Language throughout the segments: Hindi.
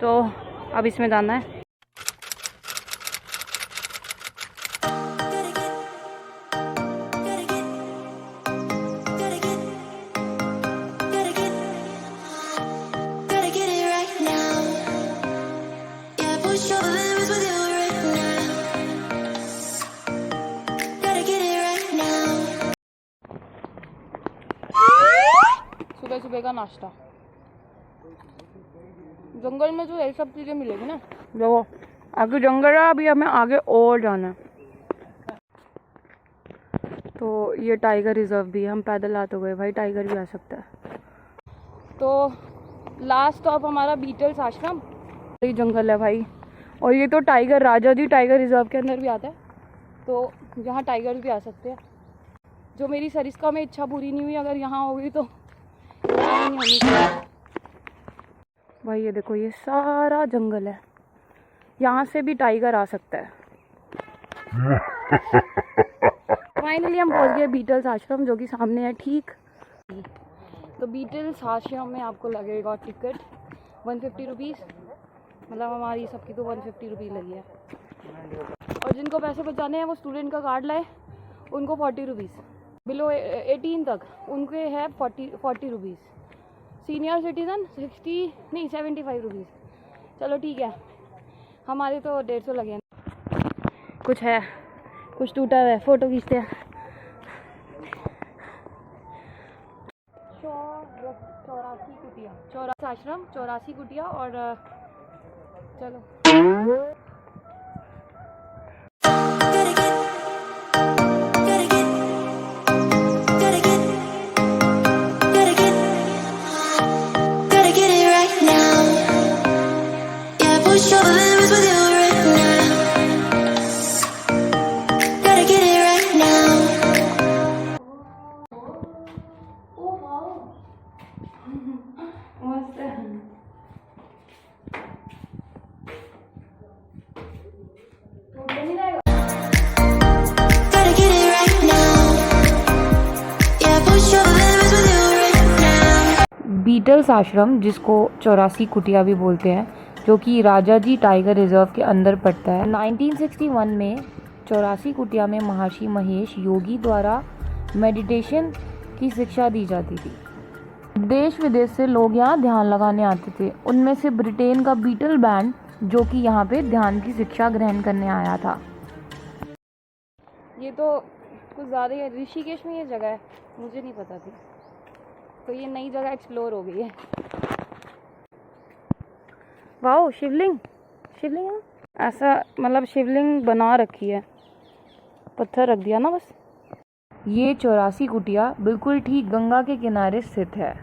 तो अब इसमें जाना है। सुबह सुबह का नाश्ता, जंगल में तो यही सब चीज़ें मिलेगी ना। देखो आगे जंगल है, अभी हमें आगे और जाना है। तो ये टाइगर रिजर्व भी है, हम पैदल आते हुए भाई टाइगर भी आ सकता है। तो लास्ट स्टॉप हमारा बीटल्स आश्रम, ये जंगल है भाई। और ये तो टाइगर राजा जी टाइगर रिजर्व के अंदर भी आता है, तो यहाँ टाइगर भी आ सकते हैं। जो मेरी सरिस्का में इच्छा पूरी नहीं हुई, अगर यहाँ होगी तो नहीं होनी चाहिए भाई। ये देखो ये सारा जंगल है, यहाँ से भी टाइगर आ सकता है। फाइनली हम पहुँच गए बीटल्स आश्रम, जो कि सामने है ठीक। तो बीटल्स आश्रम में आपको लगेगा टिकट 150 रुपीज़, मतलब हमारी सबकी तो 150 रुपीज़ लगी है। और जिनको पैसे बचाने हैं वो स्टूडेंट का कार्ड लाए, उनको 40 रुपीज़। बिलो 18 तक उनके है 40 रुपीज़। Senior citizen 75 rupees. चलो ठीक है, हमारे तो 150 लगे हैं। कुछ है, कुछ टूटा हुआ है, फ़ोटो खींचते हैं। चौरासी कुटिया, चौरासी आश्रम, 84 कुटिया। और चलो बीटल्स आश्रम, जिसको 84 कुटिया भी बोलते हैं, जो कि राजा जी टाइगर रिजर्व के अंदर पड़ता है। 1961 में 84 कुटिया में महर्षि महेश योगी द्वारा मेडिटेशन की शिक्षा दी जाती थी। देश विदेश से लोग यहाँ ध्यान लगाने आते थे, उनमें से ब्रिटेन का बीटल बैंड, जो कि यहाँ पे ध्यान की शिक्षा ग्रहण करने आया था। ये तो कुछ ज़्यादा ही, ऋषिकेश में ये जगह है, मुझे नहीं पता थी। तो ये नई जगह एक्सप्लोर हो गई है। वाओ, शिवलिंग, शिवलिंग है ऐसा, मतलब शिवलिंग बना रखी है, पत्थर रख दिया ना बस। ये 84 कुटिया बिल्कुल ठीक गंगा के किनारे स्थित है।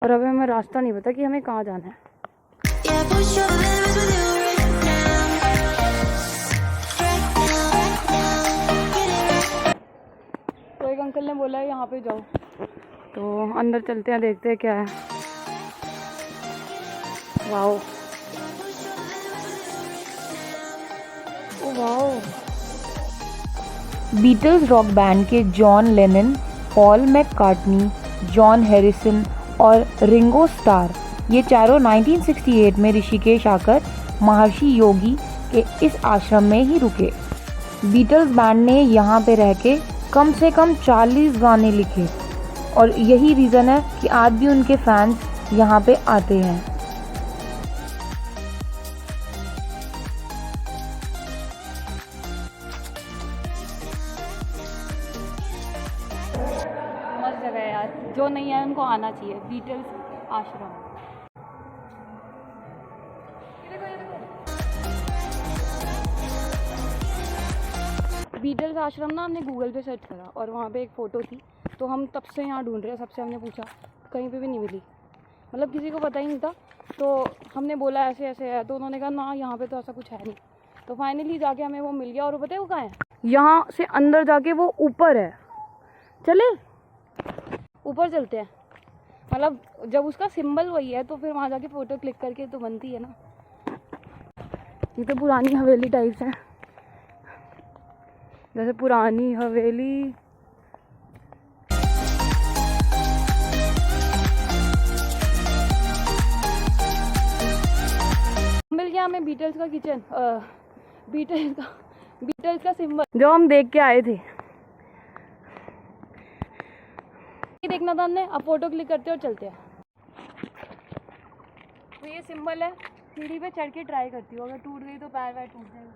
और अभी हमें रास्ता नहीं पता कि हमें कहाँ जाना है। तो एक अंकल ने बोला है यहाँ पे जाओ, तो अंदर चलते हैं, देखते हैं क्या है। Wow, oh wow. Beatles rock band के John Lennon, Paul McCartney, John Harrison और रिंगो स्टार, ये चारों 1968 में ऋषिकेश आकर महर्षि योगी के इस आश्रम में ही रुके। बीटल्स बैंड ने यहाँ पे रह के कम से कम 40 गाने लिखे, और यही रीज़न है कि आज भी उनके फैंस यहाँ पे आते हैं। मस्त जगह है यार, जो नहीं है उनको आना चाहिए बीटल्स आश्रम। बीटल्स आश्रम ना हमने गूगल पे सर्च करा और वहाँ पे एक फ़ोटो थी, तो हम तब से यहाँ ढूंढ रहे हैं। सबसे हमने पूछा, कहीं पे भी नहीं मिली, मतलब किसी को पता ही नहीं था। तो हमने बोला ऐसे ऐसे है, तो उन्होंने कहा ना यहाँ पे तो ऐसा कुछ है नहीं। तो फाइनली जाके हमें वो मिल गया। और पता है वो कहाँ है? यहाँ से अंदर जाके वो ऊपर है। चले ऊपर चलते हैं, मतलब जब उसका सिंबल वही है तो फिर वहाँ जाके फ़ोटो क्लिक करके तो बनती है ना। ये तो पुरानी हवेली टाइप्स है, जैसे पुरानी हवेली। मिल गया हमें बीटल्स का किचन, बीटल्स का सिंबल जो हम देख के आए थे। देखना था हमने, अब फोटो क्लिक करते और चलते हैं। तो ये सिंबल है, सीढ़ी पे चढ़ के ट्राई करती हूँ, अगर टूट गई तो पैर वैर टूट जाएगा।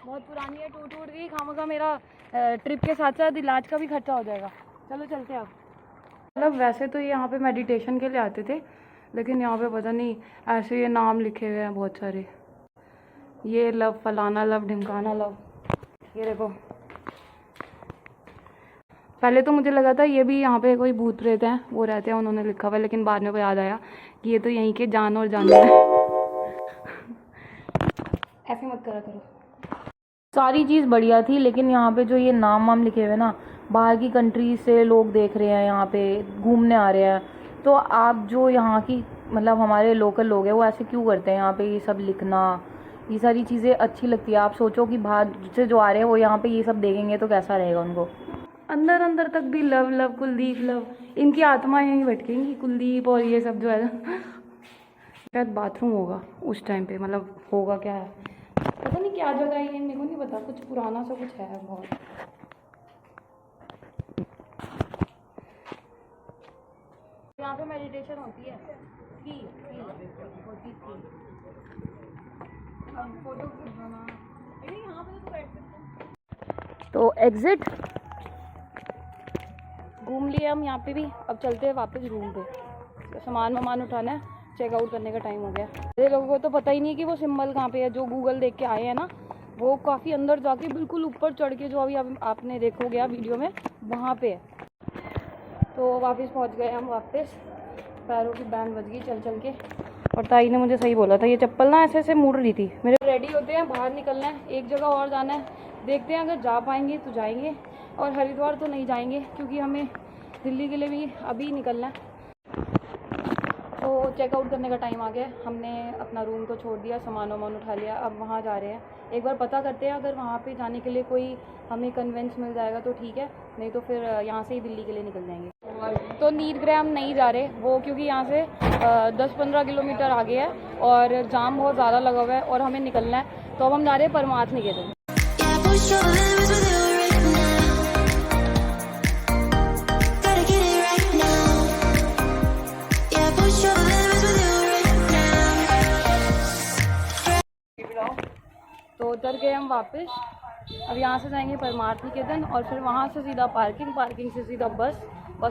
बहुत पुरानी है, टूट गई, खामखा मेरा ट्रिप के साथ साथ इलाज का भी खर्चा हो जाएगा। चलो चलते हैं अब। मतलब वैसे तो ये यहाँ पे मेडिटेशन के लिए आते थे, लेकिन यहाँ पे पता नहीं ऐसे ये नाम लिखे हुए हैं बहुत सारे, ये लव फलाना लव ढिमकाना लव। ये देखो, पहले तो मुझे लगा था ये भी यहाँ पे कोई भूत प्रेत हैं वो रहते हैं, उन्होंने लिखा हुआ है, लेकिन बाद में को याद आया कि ये तो यहीं के जान और जानवर है। ऐसे मत करा करो। सारी चीज़ बढ़िया थी, लेकिन यहाँ पे जो ये नाम वाम लिखे हुए ना, बाहर की कंट्री से लोग देख रहे हैं, यहाँ पे घूमने आ रहे हैं, तो आप जो यहाँ की मतलब हमारे लोकल लोग हैं वो ऐसे क्यों करते हैं यहाँ पे ये सब लिखना, ये सारी चीज़ें अच्छी लगती है। आप सोचो कि बाहर से जो आ रहे हैं वो यहाँ पे ये सब देखेंगे तो कैसा रहेगा उनको। अंदर अंदर तक भी लव लव कुलदीप लव, इनकी आत्मा यहीं भटकेंगी, कुलदीप और ये सब जो है। शायद बाथरूम होगा उस टाइम पे, मतलब होगा क्या है पता नहीं, क्या जगह है ये मेरे को नहीं पता, कुछ पुराना सा कुछ है बहुत। यहाँ पे मेडिटेशन होती है, होती थी। अब फोटो खिंचवाना यहाँ पे तो बैठ सकते। तो एग्जिट घूम लिए हम यहाँ पे भी, अब चलते हैं वापस रूम पे। तो सामान उठाना है, चेकआउट करने का टाइम हो गया। मेरे लोगों को तो पता ही नहीं कि वो सिंबल कहाँ पे है, जो गूगल देख के आए हैं ना, वो काफ़ी अंदर जाके बिल्कुल ऊपर चढ़ के जो अभी आपने देखोगे वीडियो में वहाँ पे है। तो वापस पहुँच गए हम वापस, पैरों की बैंड बज गई चल चल के। और ताई ने मुझे सही बोला था, ये चप्पल ना ऐसे ऐसे मुड़ रही थी। मेरे रेडी होते हैं, बाहर निकलना है, एक जगह और जाना है, देखते हैं अगर जा पाएंगे तो जाएंगे, और हरिद्वार तो नहीं जाएंगे क्योंकि हमें दिल्ली के लिए भी अभी निकलना है। तो चेकआउट करने का टाइम आ गया, हमने अपना रूम तो छोड़ दिया, सामान वामान उठा लिया, अब वहाँ जा रहे हैं। एक बार पता करते हैं, अगर वहाँ पे जाने के लिए कोई हमें कन्वेंस मिल जाएगा तो ठीक है, नहीं तो फिर यहाँ से ही दिल्ली के लिए निकल जाएंगे। तो नीलगिरी हम नहीं जा रहे वो, क्योंकि यहाँ से 10-15 किलोमीटर आगे है और जाम बहुत ज़्यादा लगा हुआ है और हमें निकलना है। तो अब हम जा रहे हैं परमार्थ निकेतन। तो उतर गए हम वापस, अब यहाँ से जाएंगे परमार्थ निकेतन और फिर वहाँ से सीधा पार्किंग से सीधा बस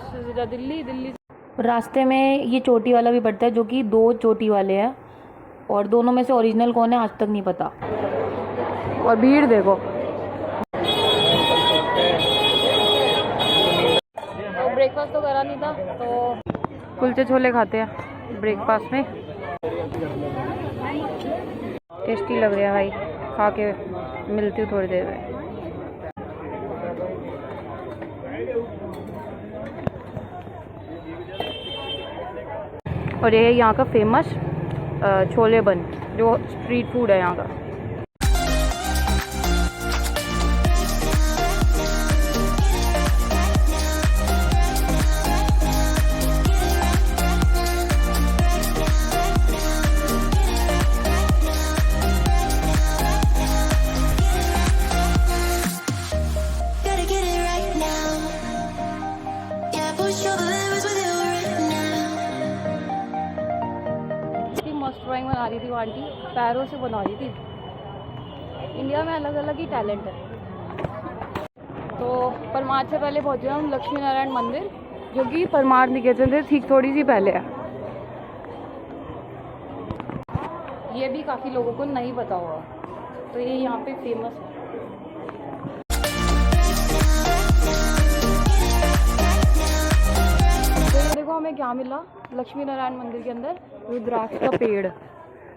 से सीधा दिल्ली। रास्ते में ये चोटी वाला भी पड़ता है, जो कि 2 चोटी वाले हैं, और दोनों में से ओरिजिनल कौन है आज तक नहीं पता। और भीड़ देखो। तो ब्रेकफास्ट तो करा नहीं था, तो कुलचे छोले खाते हैं ब्रेकफास्ट में। टेस्टी लग रहा है भाई, खा के मिलती हूँ थोड़ी देर में। और ये है यहाँ का फेमस छोले बन, जो स्ट्रीट फूड है यहाँ का। ड्राइंग बना रही थी वो आंटी, पैरों से बना रही थी। इंडिया में अलग अलग ही टैलेंट है। तो परमार्थ से पहले पहुंचे हम लक्ष्मी नारायण मंदिर, जो कि परमार्थ निकेतन से ठीक थोड़ी सी पहले है। ये भी काफ़ी लोगों को नहीं पता होगा, तो ये यहाँ पे फेमस है। तो ये देखो हमें क्या मिला लक्ष्मी नारायण मंदिर के अंदर, रुद्राक्ष का पेड़।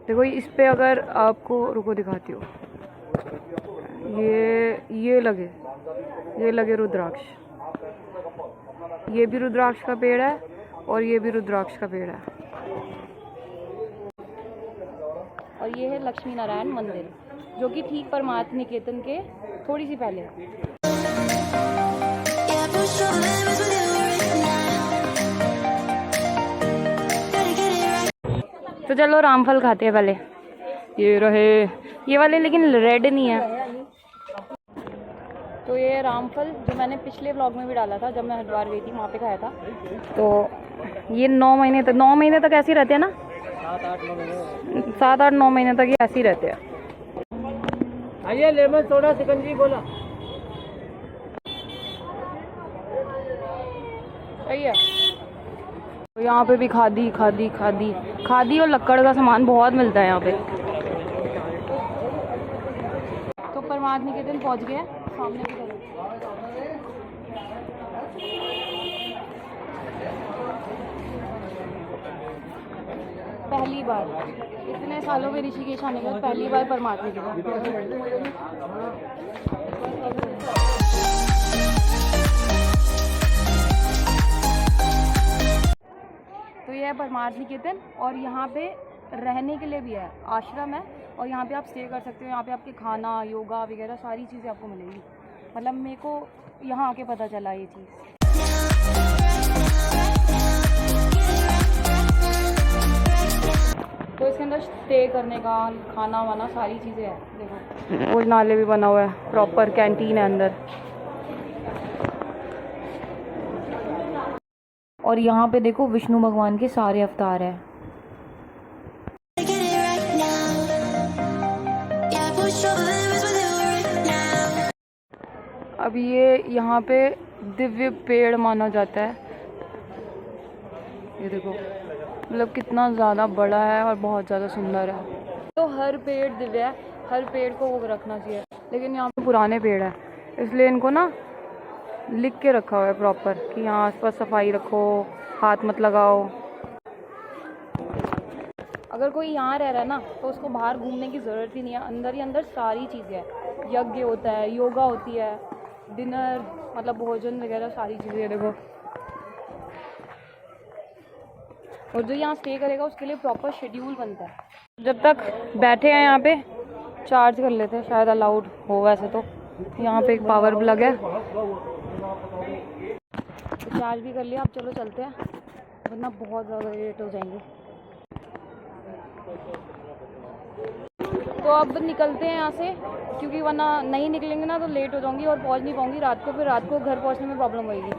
देखो इस पे अगर आपको, रुको दिखाती हूँ, ये लगे ये लगे रुद्राक्ष, ये भी रुद्राक्ष का पेड़ है और ये भी रुद्राक्ष का पेड़ है। और ये है लक्ष्मी नारायण मंदिर, जो कि ठीक परमार्थ निकेतन के थोड़ी सी पहले है। तो चलो रामफल खाते हैं पहले। ये रहे ये वाले, लेकिन रेड नहीं है। तो ये रामफल जो मैंने पिछले व्लॉग में भी डाला था, जब मैं हरिद्वार गई थी वहाँ पे खाया था। तो ये 9 महीने तक ऐसे ही रहते हैं ना, 7-8-9 महीने तक ये ऐसे ही रहते हैं। आइए लेमन सोडा सिकंजी बोला। सही है। तो यहाँ पे भी खादी और लक्कड़ का सामान बहुत मिलता है यहाँ पे। तो परमार्थ निकेतन पहुँच गए, सामने की तरफ। पहली बार इतने सालों में ऋषिकेश आने के बाद पहली बार परमार्थ निकेतन। तो ये है परमार्थ निकेतन, और यहाँ पे रहने के लिए भी है, आश्रम है, और यहाँ पे आप स्टे कर सकते हो। यहाँ पे आपके खाना, योगा वगैरह सारी चीज़ें आपको मिलेंगी। मतलब मेरे को यहाँ आके पता चला ये चीज़। तो इसके अंदर स्टे करने का, खाना वाना सारी चीज़ें हैं। देखो भोजनालय भी बना हुआ है, प्रॉपर कैंटीन है अंदर। और यहाँ पे देखो विष्णु भगवान के सारे अवतार हैं। अब ये यहाँ पे दिव्य पेड़ माना जाता है। ये देखो, मतलब कितना ज़्यादा बड़ा है और बहुत ज़्यादा सुंदर है। तो हर पेड़ दिव्य है, हर पेड़ को वो रखना चाहिए, लेकिन यहाँ पे पुराने पेड़ है, इसलिए इनको ना लिख के रखा हुआ है प्रॉपर कि यहाँ आसपास सफाई रखो, हाथ मत लगाओ। अगर कोई यहाँ रह रहा है ना, तो उसको बाहर घूमने की ज़रूरत ही नहीं है। अंदर ही अंदर सारी चीज़ें हैं। यज्ञ होता है, योगा होती है, डिनर मतलब भोजन वगैरह सारी चीज़ें। देखो, और जो यहाँ स्टे करेगा उसके लिए प्रॉपर शेड्यूल बनता है। जब तक बैठे हैं यहाँ पे चार्ज कर लेते हैं, शायद अलाउड हो वैसे तो। यहाँ पे एक पावर प्लग है, तो चार्ज भी कर लिया। अब चलो चलते हैं, वरना बहुत ज़्यादा लेट हो जाएंगे। तो अब निकलते हैं यहाँ से, क्योंकि वरना नहीं निकलेंगे ना तो लेट हो जाऊंगी और पहुँच नहीं पाऊँगी रात को। फिर रात को घर पहुँचने में प्रॉब्लम होगी।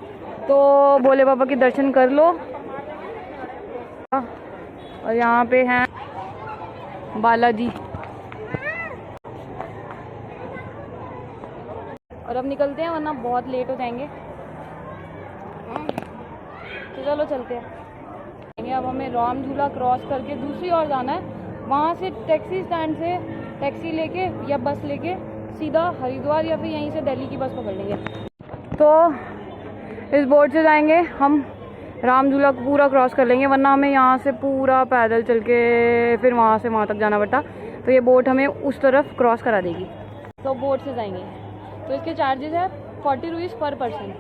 तो भोले बाबा के दर्शन कर लो। और यहाँ पे हैं बालाजी। और अब निकलते हैं, वरना बहुत लेट हो जाएंगे। तो चलो चलते हैं। अब हमें राम झूला क्रॉस करके दूसरी ओर जाना है। वहाँ से टैक्सी स्टैंड से टैक्सी लेके या बस लेके सीधा हरिद्वार, या फिर यहीं से दिल्ली की बस पकड़ लेंगे। तो इस बोट से जाएंगे हम, राम झूला को पूरा क्रॉस कर लेंगे, वरना हमें यहाँ से पूरा पैदल चल के फिर वहाँ से वहाँ तक जाना पड़ता। तो ये बोट हमें उस तरफ क्रॉस करा देगी। तो बोट से जाएंगे, तो इसके चार्जेस है 40 रुपीज़ पर पर्सन।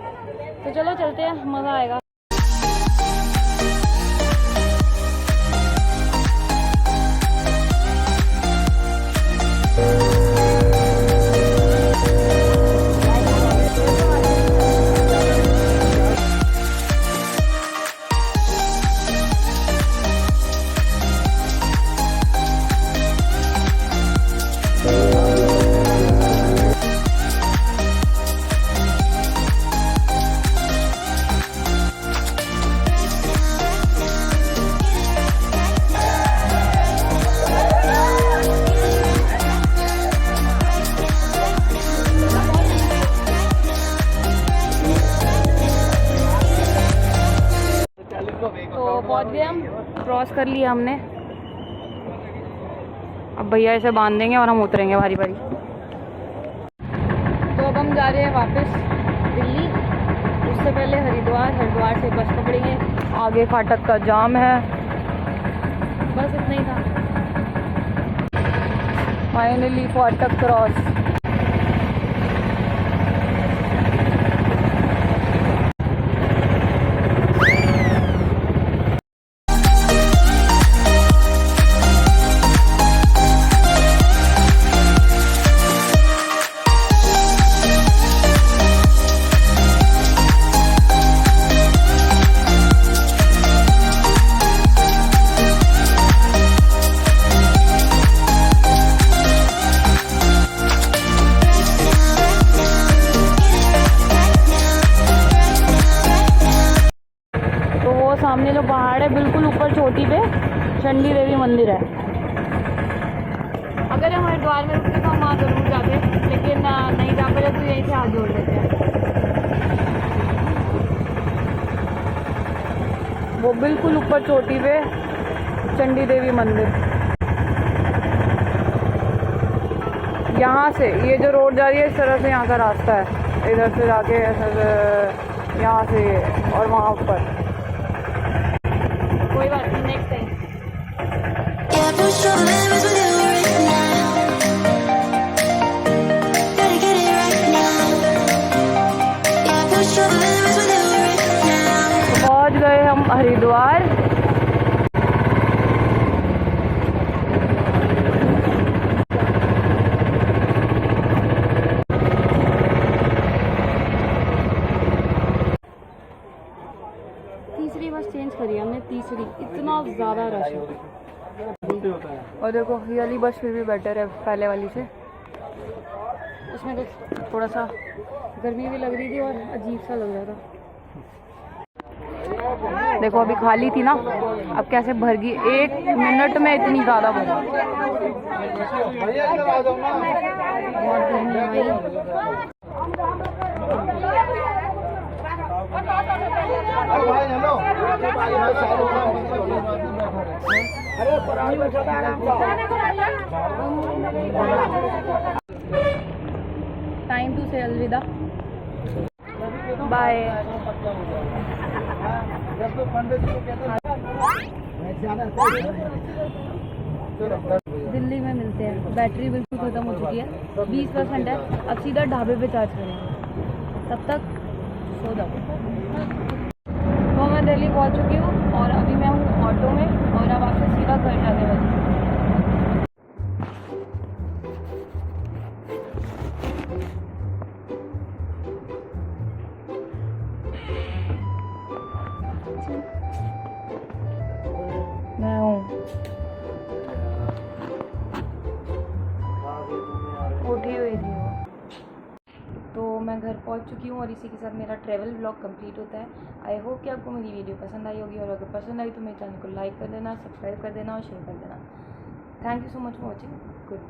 तो चलो चलते हैं, मज़ा आएगा। तो पहुंच गए हम, क्रॉस कर लिया हमने। अब भैया इसे बांध देंगे और हम उतरेंगे बारी बारी। तो अब हम जा रहे हैं वापस दिल्ली। उससे पहले हरिद्वार, हरिद्वार से बस पकड़ेंगे। आगे फाटक का जाम है। बस इतना ही था। फाइनली फाटक क्रॉस। सामने जो पहाड़ है बिल्कुल ऊपर चोटी पे चंडी देवी मंदिर है। अगर हम हरिद्वार में रुकते तो हम वहाँ जरूर जाते, लेकिन नहीं जा पाए तो यहीं से हाथ जोड़ लेते हैं। वो बिल्कुल ऊपर चोटी पे चंडी देवी मंदिर। यहाँ से ये जो रोड जा रही है इस तरह से यहाँ का रास्ता है, इधर से जाके ऐसा यहाँ से और वहाँ ऊपर। कोई बात नहीं, नेक्स्ट टाइम। पहुँच गए हम हरिद्वार। तीसरी बस चेंज करी हमने, तीसरी। इतना ज़्यादा रश है। और देखो ये वाली बस फिर भी बेटर है पहले वाली से। उसमें तो थोड़ा सा गर्मी भी लग रही थी और अजीब सा लग रहा था। देखो अभी खाली थी ना, अब कैसे भर गई, 1 मिनट में इतनी ज़्यादा भर गई। बहुत गर्मी है भाई। टाइम टू से अलविदा, बाय। दिल्ली में मिलते हैं। बैटरी बिल्कुल ख़त्म हो चुकी है, 20% है। अब सीधा ढाबे पे चार्ज करेंगे, तब तक सो जाओ। तो मैं दिल्ली पहुंच चुकी हूँ और अभी मैं हूँ ऑटो में और अब आपसे सीधा घर जाने वाली हूँ। मैं हूँ उठी हुई थी वो। तो मैं घर पहुंच चुकी हूँ और इसी के साथ मेरा ट्रैवल व्लॉग कंप्लीट होता है। आई होप कि आपको मेरी वीडियो पसंद आई होगी, और अगर पसंद आई तो मेरे चैनल को लाइक कर देना, सब्सक्राइब कर देना और शेयर कर देना। Thank you so much for watching. Good.